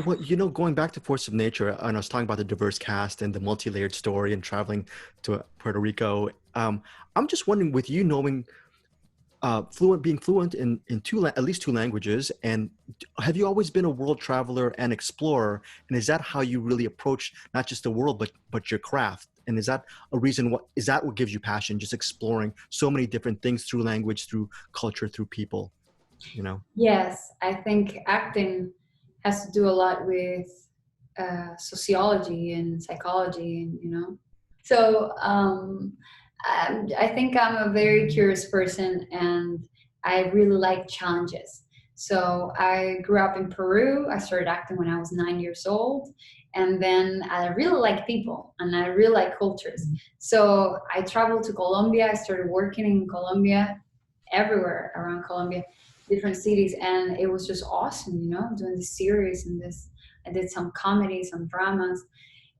Well, going back to Force of Nature, and I was talking about the diverse cast and the multi-layered story and traveling to Puerto Rico. I'm just wondering, with you knowing being fluent in at least two languages, and have you always been a world traveler and explorer? And is that how you really approach not just the world, but your craft? And is that a reason? Is that what gives you passion? Just exploring so many different things through language, through culture, through people. Yes, I think acting has to do a lot with sociology and psychology, and So I think I'm a very curious person, and I really like challenges. So I grew up in Peru. I started acting when I was 9 years old. And then I really like people and I really like cultures. So I traveled to Colombia. I started working in Colombia, everywhere around Colombia, different cities. And it was just awesome, doing this series and this. I did some comedy, some dramas.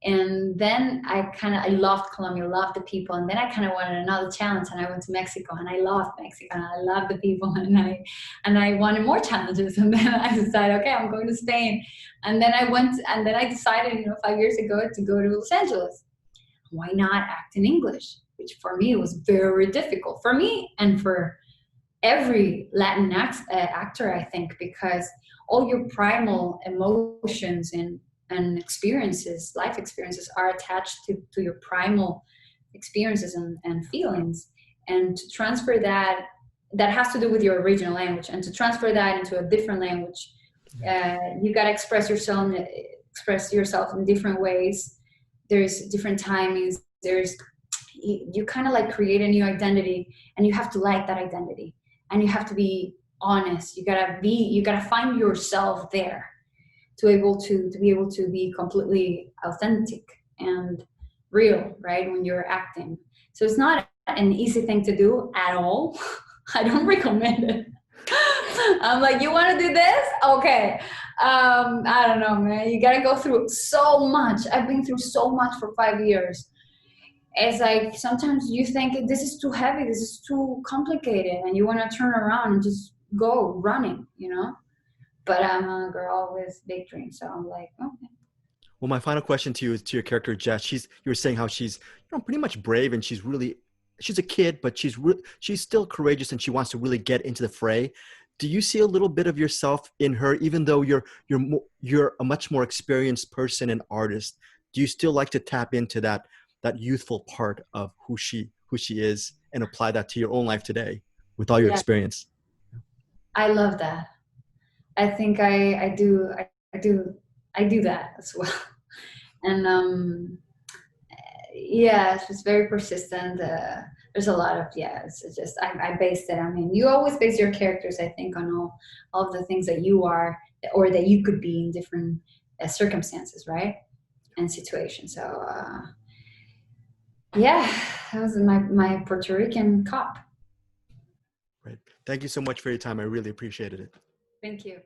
And then I loved Colombia, loved the people. And then I kind of wanted another challenge, and I went to Mexico, and I loved Mexico, and I loved the people, and I wanted more challenges. And then I decided, okay, I'm going to Spain. And then I decided, 5 years ago, to go to Los Angeles. Why not act in English? Which for me was very difficult, for me and for every Latin actor, I think, because all your primal emotions and experiences, life experiences, are attached to your primal experiences and feelings. And to transfer that has to do with your original language. And to transfer that into a different language, you got to express yourself in different ways. There's different timings. You kind of like create a new identity, and you have to like that identity, and you have to be honest. You gotta find yourself there to be able to be completely authentic and real, right? When you're acting. So it's not an easy thing to do at all. I don't recommend it. I'm like, you want to do this? Okay. I don't know, man. You got to go through so much. I've been through so much for 5 years. It's like, sometimes you think this is too heavy, this is too complicated, and you want to turn around and just go running, But I'm a girl with big dreams, so I'm like, okay. Well, my final question to you is to your character, Jess. You were saying how she's, pretty much brave, and she's a kid, but she's still courageous, and she wants to really get into the fray. Do you see a little bit of yourself in her, even though you're a much more experienced person and artist? Do you still like to tap into that youthful part of who she is and apply that to your own life today with all your experience? I love that. I think I do that as well. And it's very persistent. There's a lot of, it's just, I based it. I mean, you always base your characters, I think, on all of the things that you are, or that you could be in different circumstances, right? And situations. So, that was my Puerto Rican cop. Right. Thank you so much for your time. I really appreciated it. Thank you.